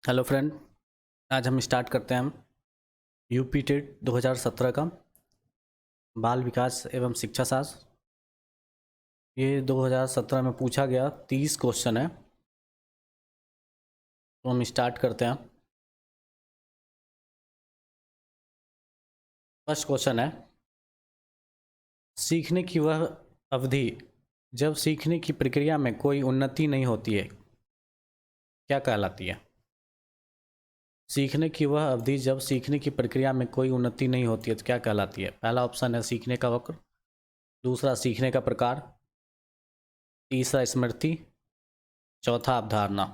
Hello friend. आज हम start करते हैं यूपी टेट 2017 का बाल विकास एवं शिक्षा शास्त्र। ये 2017 में पूछा गया 30 क्वेश्चन है, तो हम स्टार्ट करते हैं। फर्स्ट क्वेश्चन है, सीखने की वह अवधि जब सीखने की प्रक्रिया में कोई उन्नति नहीं होती है, क्या कहलाती है? सीखने की वह अवधि जब सीखने की प्रक्रिया में कोई उन्नति नहीं होती है तो क्या कहलाती है? पहला ऑप्शन है सीखने का वक्र, दूसरा सीखने का प्रकार, तीसरा स्मृति, चौथा अवधारणा।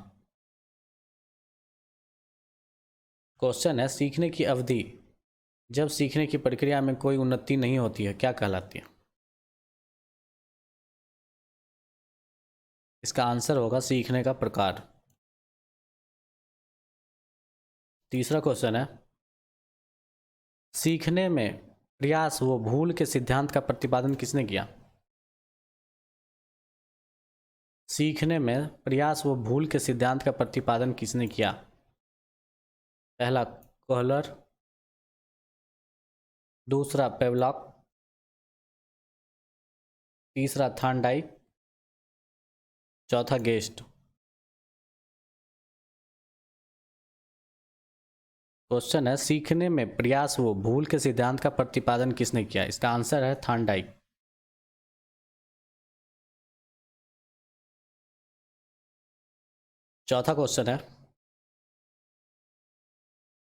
क्वेश्चन है, सीखने की अवधि जब सीखने की प्रक्रिया में कोई उन्नति नहीं होती है क्या कहलाती है? इसका आंसर होगा सीखने का प्रकार। तीसरा क्वेश्चन है, सीखने में प्रयास व भूल के सिद्धांत का प्रतिपादन किसने किया? सीखने में प्रयास व भूल के सिद्धांत का प्रतिपादन किसने किया? पहला कोहलर, दूसरा पेवलॉक, तीसरा थार्नडाइक, चौथा गेस्ट। क्वेश्चन है, सीखने में प्रयास व भूल के सिद्धांत का प्रतिपादन किसने किया? इसका आंसर है थार्नडाइक। चौथा क्वेश्चन है,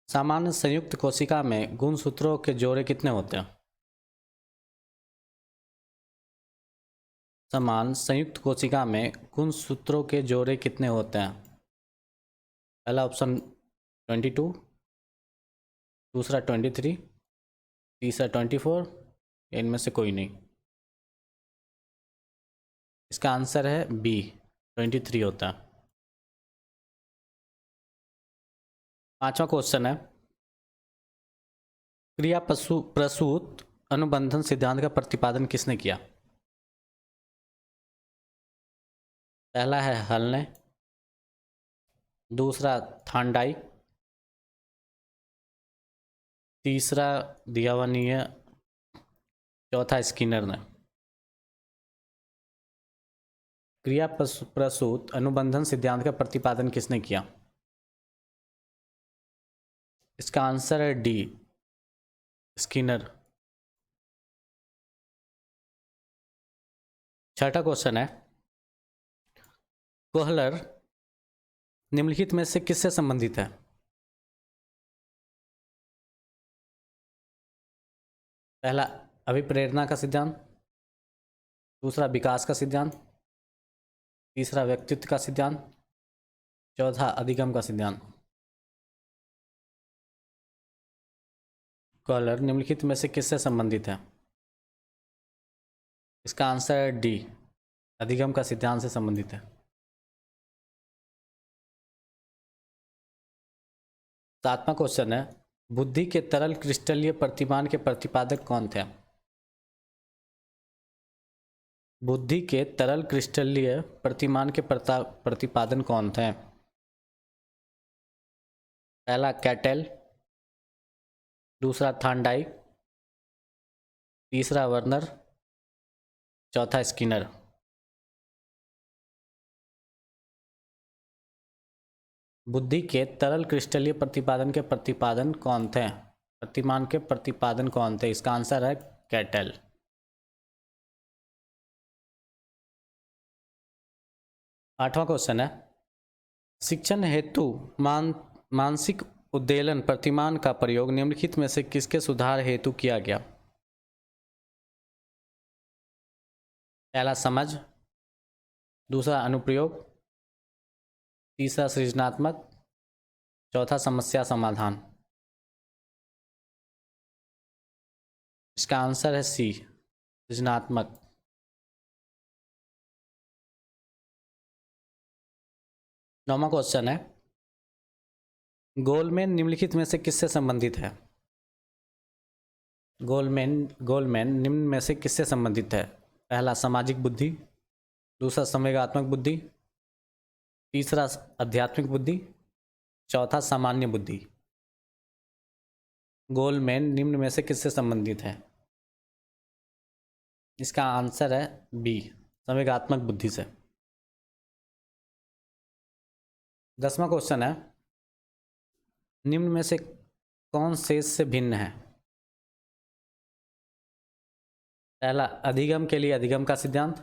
सामान्य संयुक्त कोशिका में गुणसूत्रों के जोड़े कितने होते हैं? समान संयुक्त कोशिका में गुणसूत्रों के जोड़े कितने होते हैं? पहला ऑप्शन 22, दूसरा 23, तीसरा 24, इनमें से कोई नहीं। इसका आंसर है बी, 23 होता है। पांचवा क्वेश्चन है, क्रिया प्रसूत अनुबंधन सिद्धांत का प्रतिपादन किसने किया? पहला है हल, दूसरा थार्नडाइक, तीसरा दिया हुआ नहीं है, चौथा स्किनर ने। क्रिया प्रसूत अनुबंधन सिद्धांत का प्रतिपादन किसने किया? इसका आंसर है डी, स्किनर। छठा क्वेश्चन है, कोहलर निम्नलिखित में से किससे संबंधित है? पहला अभिप्रेरणा का सिद्धांत, दूसरा विकास का सिद्धांत, तीसरा व्यक्तित्व का सिद्धांत, चौथा अधिगम का सिद्धांत। कोहलर निम्नलिखित में से किससे संबंधित है? इसका आंसर है डी, अधिगम का सिद्धांत से संबंधित है। सातवां क्वेश्चन है, बुद्धि के तरल क्रिस्टलीय प्रतिमान के प्रतिपादक कौन थे? बुद्धि के तरल क्रिस्टलीय प्रतिमान के प्रतिपादन कौन थे? पहला कैटेल, दूसरा थार्नडाइक, तीसरा वर्नर, चौथा स्किनर। बुद्धि के तरल क्रिस्टलीय प्रतिपादन के प्रतिपादन कौन थे? प्रतिमान के प्रतिपादन कौन थे? इसका आंसर है कैटेल। आठवां क्वेश्चन है, शिक्षण हेतु मानसिक उद्वेलन प्रतिमान का प्रयोग निम्नलिखित में से किसके सुधार हेतु किया गया? पहला समझ, दूसरा अनुप्रयोग, तीसरा सृजनात्मक, चौथा समस्या समाधान। इसका आंसर है सी, सृजनात्मक। नौवां क्वेश्चन है, गोलमैन निम्नलिखित में से किससे संबंधित है? गोलमैन निम्न में से किससे संबंधित है? पहला सामाजिक बुद्धि, दूसरा संवेगात्मक बुद्धि, तीसरा आध्यात्मिक बुद्धि, चौथा सामान्य बुद्धि। गोलमैन निम्न में से किससे संबंधित है? इसका आंसर है बी, संवेगात्मक बुद्धि से। 10वां क्वेश्चन है, निम्न में से कौन शेष से भिन्न है? पहला, अधिगम के लिए अधिगम का सिद्धांत।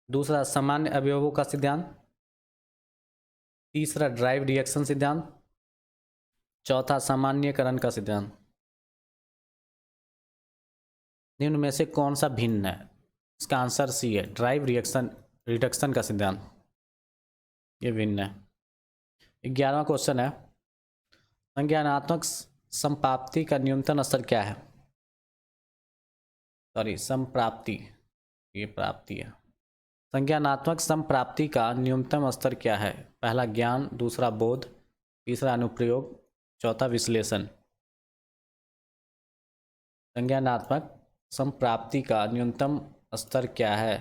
दूसरा, सामान्य अवयवों का सिद्धांत। तीसरा, ड्राइव रिएक्शन सिद्धांत। चौथा, सामान्यकरण का सिद्धांत। निम्न में से कौन सा भिन्न है? इसका आंसर सी है, ड्राइव रिडक्शन का सिद्धांत, ये भिन्न है। 11वां क्वेश्चन है, संज्ञानात्मक संप्राप्ति का न्यूनतम स्तर क्या है? सॉरी, संप्राप्ति, ये प्राप्ति है। संज्ञानात्मक संप्राप्ति का न्यूनतम स्तर क्या है? पहला, ज्ञान। दूसरा, बोध। तीसरा, अनुप्रयोग। चौथा, विश्लेषण। संज्ञानात्मक संप्राप्ति का न्यूनतम स्तर क्या है?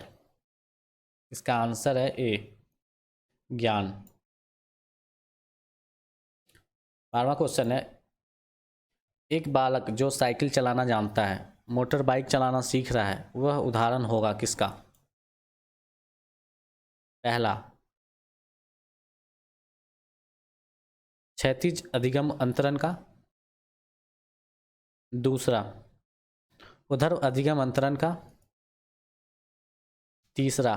इसका आंसर है ए, ज्ञान। 12वां क्वेश्चन है, एक बालक जो साइकिल चलाना जानता है, मोटर बाइक चलाना सीख रहा है, वह उदाहरण होगा किसका? पहला, क्षैतिज अधिगम अंतरण का। दूसरा, ऊर्ध्व अधिगम अंतरण का। तीसरा,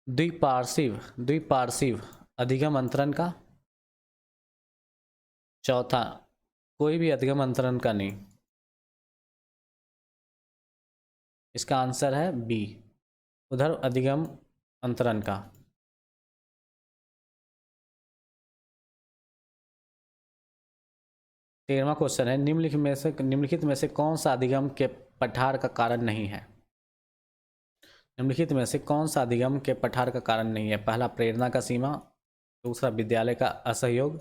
द्विपार्श्विक अधिगम अंतरण का। चौथा, कोई भी अधिगम अंतरण का नहीं। इसका आंसर है बी, ऊर्ध्व अधिगम अंतरण का। 13वां क्वेश्चन है, निम्नलिखित में से कौन सा अधिगम के पठार का कारण नहीं है? निम्नलिखित में से कौन सा अधिगम के पठार का कारण नहीं है? पहला, प्रेरणा का सीमा। दूसरा, विद्यालय का असहयोग।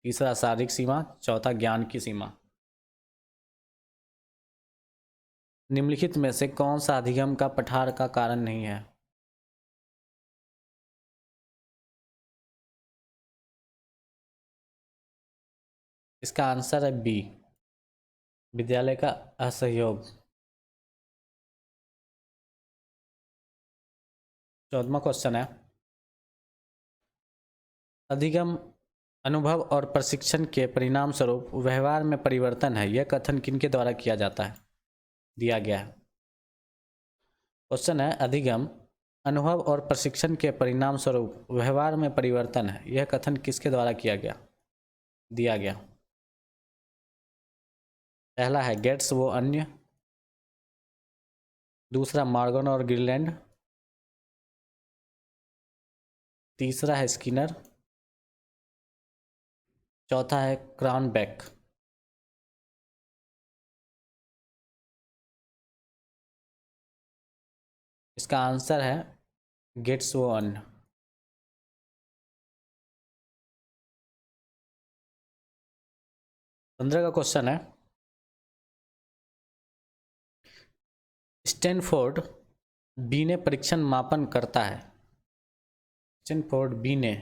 तीसरा, शारीरिक सीमा। चौथा, ज्ञान की सीमा। निम्नलिखित में से कौन सा अधिगम का पठार का कारण नहीं है? इसका आंसर है बी, विद्यालय का असहयोग। 14वां क्वेश्चन है, अधिगम अनुभव और प्रशिक्षण के परिणाम स्वरूप व्यवहार में परिवर्तन है, यह कथन किनके द्वारा किया जाता है? दिया गया है। क्वेश्चन है, अधिगम अनुभव और प्रशिक्षण के परिणाम स्वरूप व्यवहार में परिवर्तन है, यह कथन किसके द्वारा किया गया? दिया गया। पहला है गेट्स वो अन्य। दूसरा, मॉर्गन और ग्रीनलैंड। तीसरा है स्किनर। चौथा है क्रॉनबेक। इसका आंसर है गेट्स वो अन्य। 15 का क्वेश्चन है, स्टैनफोर्ड बीने परीक्षण मापन करता है। स्टैनफोर्ड बीने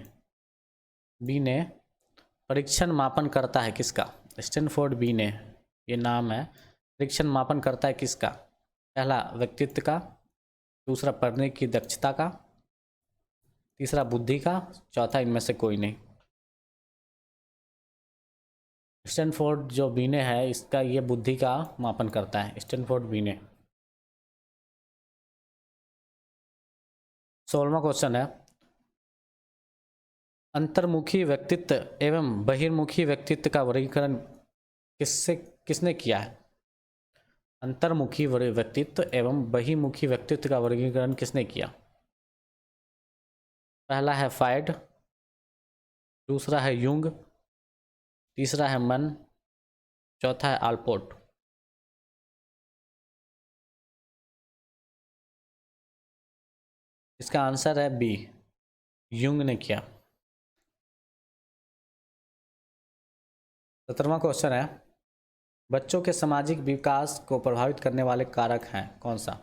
परीक्षण मापन करता है किसका? स्टैनफोर्ड बीने, ये नाम है, परीक्षण मापन करता है किसका? पहला, व्यक्तित्व का। दूसरा, पढ़ने की दक्षता का। तीसरा, बुद्धि का। चौथा, इनमें से कोई नहीं। स्टैनफोर्ड जो बीने है, इसका ये बुद्धि का मापन करता है, स्टैनफोर्ड बीने। 16वां क्वेश्चन है, अंतर्मुखी व्यक्तित्व एवं बहिर्मुखी व्यक्तित्व का वर्गीकरण किसने किया है? अंतर्मुखी व्यक्तित्व एवं बहिर्मुखी व्यक्तित्व का वर्गीकरण किसने किया? पहला है फ्रायड। दूसरा है यूंग। तीसरा है मन। चौथा है आल्पोर्ट। इसका आंसर है बी, यूंग ने किया। 17वां क्वेश्चन है, बच्चों के सामाजिक विकास को प्रभावित करने वाले कारक हैं कौन सा?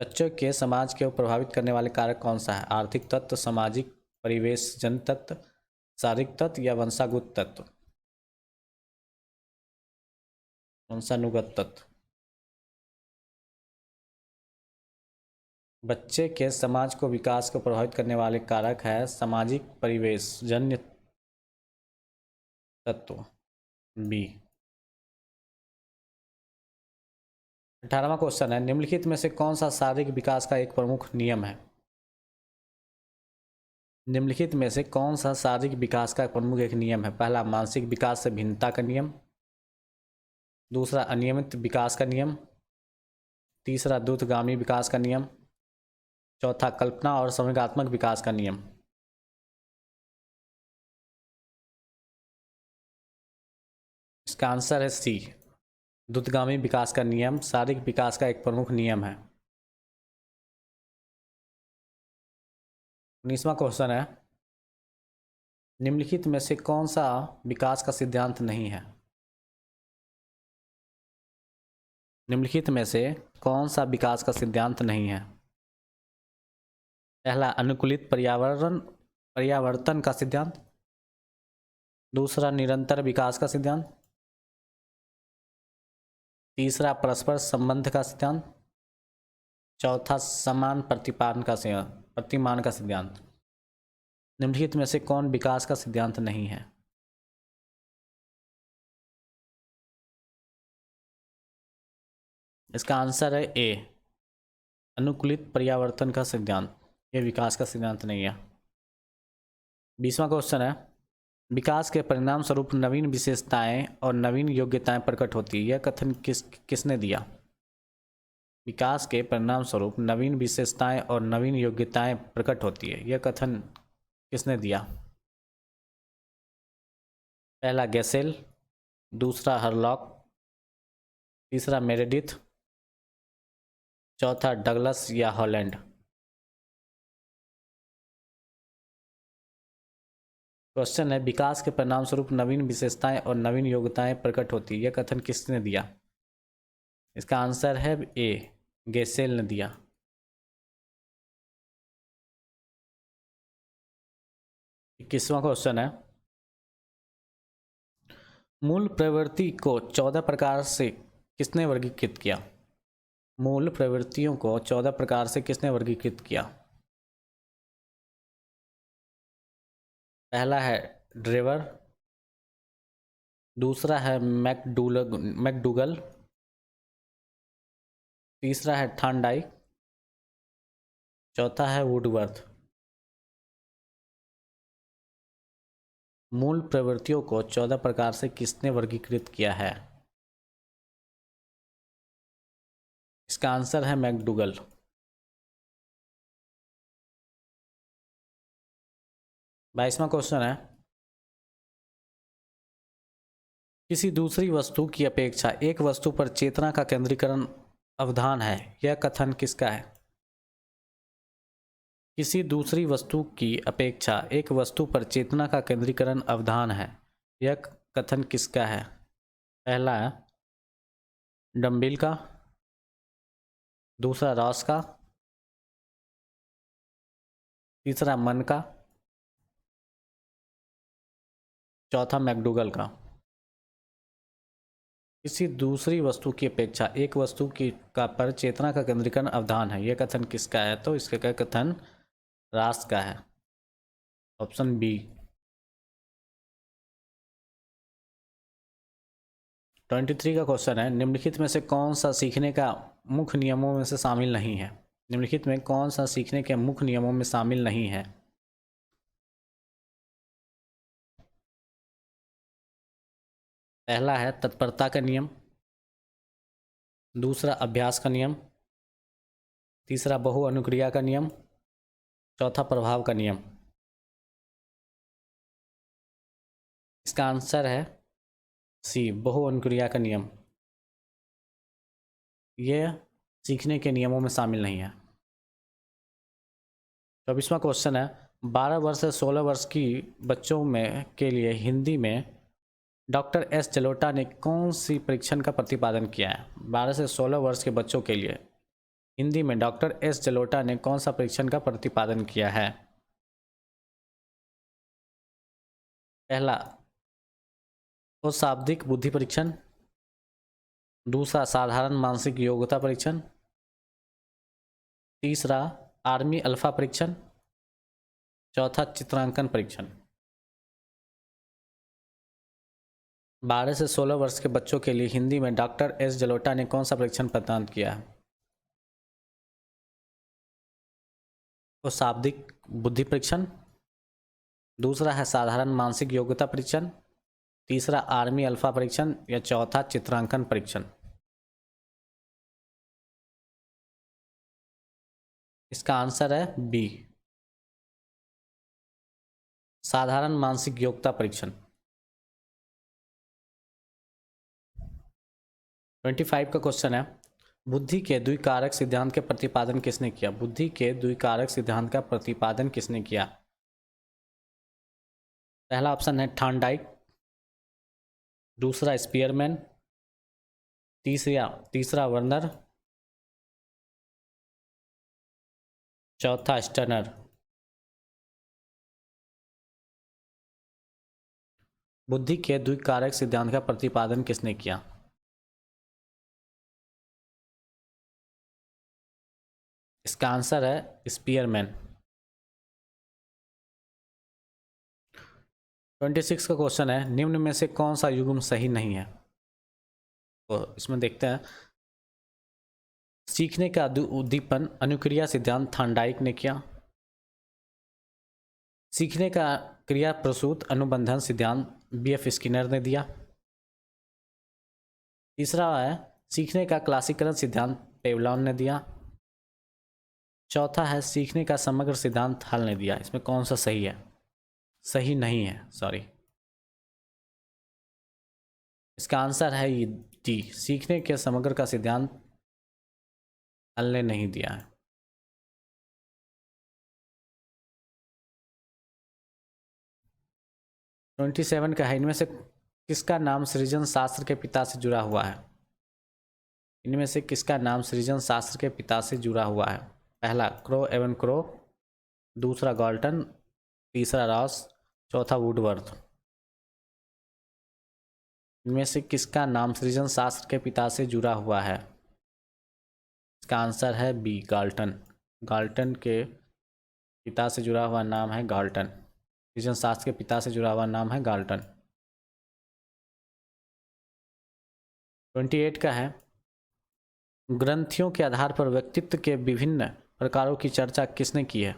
बच्चों के समाज को प्रभावित करने वाले कारक कौन सा है? आर्थिक तत्व, सामाजिक परिवेश जन तत्व, शारीरिक तत्व या वंशागत तत्व? वंशानुगत तत्व। बच्चे के समाज को विकास को प्रभावित करने वाले कारक है सामाजिक परिवेश जन्य तत्व, बी। 18वां क्वेश्चन है, निम्नलिखित में से कौन सा शारीरिक विकास का एक प्रमुख नियम है? निम्नलिखित में से कौन सा शारीरिक विकास का प्रमुख एक नियम है? पहला, मानसिक विकास से भिन्नता का नियम। दूसरा, अनियमित विकास का नियम। तीसरा, द्रुतगामी विकास का नियम। चौथा, कल्पना और संवेगात्मक विकास का नियम। इसका आंसर है सी, द्रुतगामी विकास का नियम शारीरिक विकास का एक प्रमुख नियम है। 19वां क्वेश्चन है, निम्नलिखित में से कौन सा विकास का सिद्धांत नहीं है? निम्नलिखित में से कौन सा विकास का सिद्धांत नहीं है? पहला, अनुकूलित परियावर्तन का सिद्धांत। दूसरा, निरंतर विकास का सिद्धांत। तीसरा, परस्पर संबंध का सिद्धांत। चौथा, समान प्रतिमान का सिद्धांत। निम्नलिखित में से कौन विकास का सिद्धांत नहीं है? इसका आंसर है ए, अनुकूलित परियावर्तन का सिद्धांत। यह विकास का सिद्धांत नहीं है। 20वां क्वेश्चन है, विकास के परिणाम स्वरूप नवीन विशेषताएं और नवीन योग्यताएं प्रकट होती है, यह कथन किसने दिया? विकास के परिणाम स्वरूप नवीन विशेषताएं और नवीन योग्यताएं प्रकट होती है, यह कथन किसने दिया? पहला, गैसेल। दूसरा, हरलॉक। तीसरा, मेरेडिथ। चौथा, डगलस या हॉलैंड। क्वेश्चन है, विकास के परिणाम स्वरूप नवीन विशेषताएं और नवीन योग्यताएं प्रकट होती है, यह कथन किसने दिया? इसका आंसर है ए, गैसेल ने दिया। 21वां क्वेश्चन है, मूल प्रवृत्ति को 14 प्रकार से किसने वर्गीकृत किया? मूल प्रवृत्तियों को 14 प्रकार से किसने वर्गीकृत किया? पहला है ड्रेवर। दूसरा है मैकडूगल। तीसरा है थॉर्नडाइक। चौथा है वुडवर्थ। मूल प्रवृत्तियों को 14 प्रकार से किसने वर्गीकृत किया है? इसका आंसर है मैकडूगल। 22वां क्वेश्चन है, किसी दूसरी वस्तु की अपेक्षा एक वस्तु पर चेतना का केंद्रीकरण अवधान है, यह कथन किसका है? किसी दूसरी वस्तु की अपेक्षा एक वस्तु पर चेतना का केंद्रीकरण अवधान है, यह कथन किसका है? पहला है डम्बिल का। दूसरा, रॉस का। तीसरा, मन का। चौथा, मैकडूगल का। किसी दूसरी वस्तु की अपेक्षा एक वस्तु की का पर चेतना का केंद्रीकरण अवधान है, यह कथन किसका है? तो इसका कथन रॉस का है, ऑप्शन बी। 23 का क्वेश्चन है, निम्नलिखित में से कौन सा सीखने का मुख्य नियमों में से शामिल नहीं है? निम्नलिखित में कौन सा सीखने के मुख्य नियमों में शामिल नहीं है? पहला है तत्परता का नियम। दूसरा, अभ्यास का नियम। तीसरा, बहु अनुक्रिया का नियम। चौथा, प्रभाव का नियम। इसका आंसर है सी, बहु अनुक्रिया का नियम। यह सीखने के नियमों में शामिल नहीं है। 24वां क्वेश्चन है, 12 वर्ष से 16 वर्ष की बच्चों में के लिए हिंदी में डॉक्टर एस जलोटा ने कौन सी परीक्षण का प्रतिपादन किया है? 12 से 16 वर्ष के बच्चों के लिए हिंदी में डॉक्टर एस जलोटा ने कौन सा परीक्षण का प्रतिपादन किया है? पहला शाब्दिक बुद्धि परीक्षण, दूसरा साधारण मानसिक योग्यता परीक्षण, तीसरा आर्मी अल्फा परीक्षण, चौथा चित्रांकन परीक्षण। 12 से 16 वर्ष के बच्चों के लिए हिंदी में डॉक्टर एस जलोटा ने कौन सा परीक्षण प्रदान किया है? तो शाब्दिक बुद्धि परीक्षण, दूसरा है साधारण मानसिक योग्यता परीक्षण, तीसरा आर्मी अल्फा परीक्षण या चौथा चित्रांकन परीक्षण। इसका आंसर है बी, साधारण मानसिक योग्यता परीक्षण। 25 का क्वेश्चन है, बुद्धि के द्विकारक सिद्धांत के प्रतिपादन किसने किया? बुद्धि के द्विकारक सिद्धांत का प्रतिपादन किसने किया? पहला ऑप्शन है थॉर्नडाइक, दूसरा स्पीयरमैन, तीसरा वर्नर, चौथा स्टर्नर। बुद्धि के द्विकारक सिद्धांत का प्रतिपादन किसने किया? इसका आंसर है स्पीयरमैन। 26 का क्वेश्चन है, निम्न में से कौन सा युग्म सही नहीं है? तो इसमें देखते हैं, सीखने का उद्दीपन अनुक्रिया सिद्धांत थॉर्नडाइक ने किया, सीखने का क्रिया प्रसूत अनुबंधन सिद्धांत बीएफ स्किनर ने दिया, तीसरा है सीखने का क्लासीकरण सिद्धांत पेवलॉन ने दिया, चौथा है सीखने का समग्र सिद्धांत हल ने दिया। इसमें कौन सा सही है? सही नहीं है, सॉरी। इसका आंसर है ये डी, सीखने के समग्र का सिद्धांत हल ने नहीं दिया है। ट्वेंटी 27 का है, इनमें से किसका नाम सृजन शास्त्र के पिता से जुड़ा हुआ है? इनमें से किसका नाम सृजन शास्त्र के पिता से जुड़ा हुआ है? पहला क्रो एवन क्रो, दूसरा गॉल्टन, तीसरा रॉस, चौथा वुडवर्थ। इनमें से किसका नाम सृजन शास्त्र के पिता से जुड़ा हुआ है? इसका आंसर है बी, गाल्टन। गाल्टन के पिता से जुड़ा हुआ नाम है गाल्टन, सृजन शास्त्र के पिता से जुड़ा हुआ नाम है गाल्टन। 28 का है, ग्रंथियों के आधार पर व्यक्तित्व के विभिन्न प्रकारों की चर्चा किसने की है?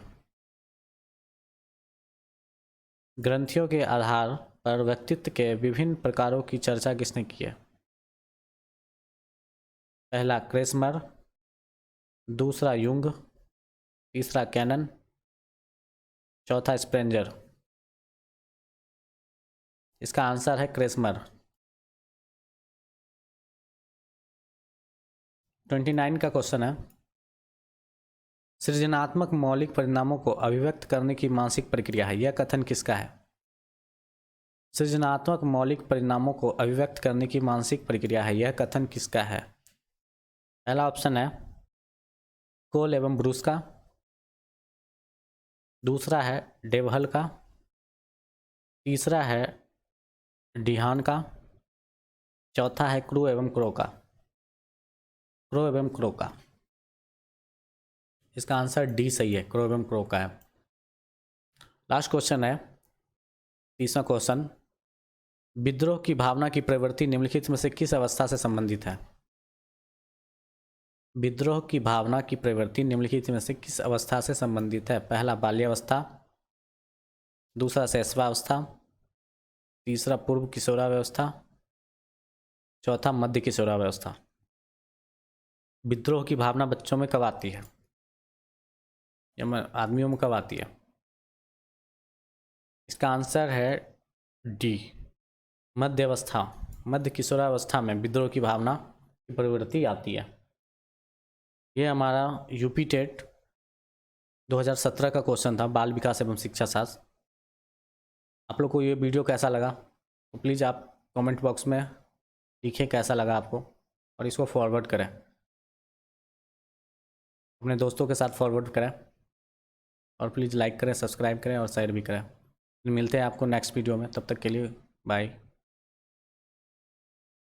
ग्रंथियों के आधार पर व्यक्तित्व के विभिन्न प्रकारों की चर्चा किसने की है? पहला क्रेसमर, दूसरा युंग, तीसरा कैनन, चौथा स्प्रेंजर। इसका आंसर है क्रेसमर। 29 का क्वेश्चन है, सृजनात्मक मौलिक परिणामों को अभिव्यक्त करने की मानसिक प्रक्रिया है, यह कथन किसका है? सृजनात्मक मौलिक परिणामों को अभिव्यक्त करने की मानसिक प्रक्रिया है, यह कथन किसका है? पहला ऑप्शन है कोल एवं ब्रूस का, दूसरा है डेवहल का, तीसरा है डिहान का, चौथा है क्रू एवं क्रो का। क्रो एवं क्रो का। इसका आंसर डी सही है, क्रो एवं क्रो का है। लास्ट क्वेश्चन है 30वां क्वेश्चन, विद्रोह की भावना की प्रवृत्ति निम्नलिखित में से किस अवस्था से संबंधित है? विद्रोह की भावना की प्रवृत्ति निम्नलिखित में से किस अवस्था से संबंधित है? पहला बाल्यावस्था, दूसरा शैशवावस्था, तीसरा पूर्व किशोरावस्था, चौथा मध्य किशोरावस्था। विद्रोह की भावना बच्चों में कब आती है या आदमियों में कब आती है? इसका आंसर है डी, मध्य अवस्था, मध्य किशोरावस्था में विद्रोह की भावना की प्रवृत्ति आती है। ये हमारा यूपी टेट 2017 का क्वेश्चन था, बाल विकास एवं शिक्षा शास्त्र। आप लोग को ये वीडियो कैसा लगा तो प्लीज़ आप कमेंट बॉक्स में लिखें कैसा लगा आपको, और इसको फॉरवर्ड करें, अपने दोस्तों के साथ फॉरवर्ड करें, और प्लीज़ लाइक करें, सब्सक्राइब करें और शेयर भी करें। मिलते हैं आपको नेक्स्ट वीडियो में, तब तक के लिए बाय।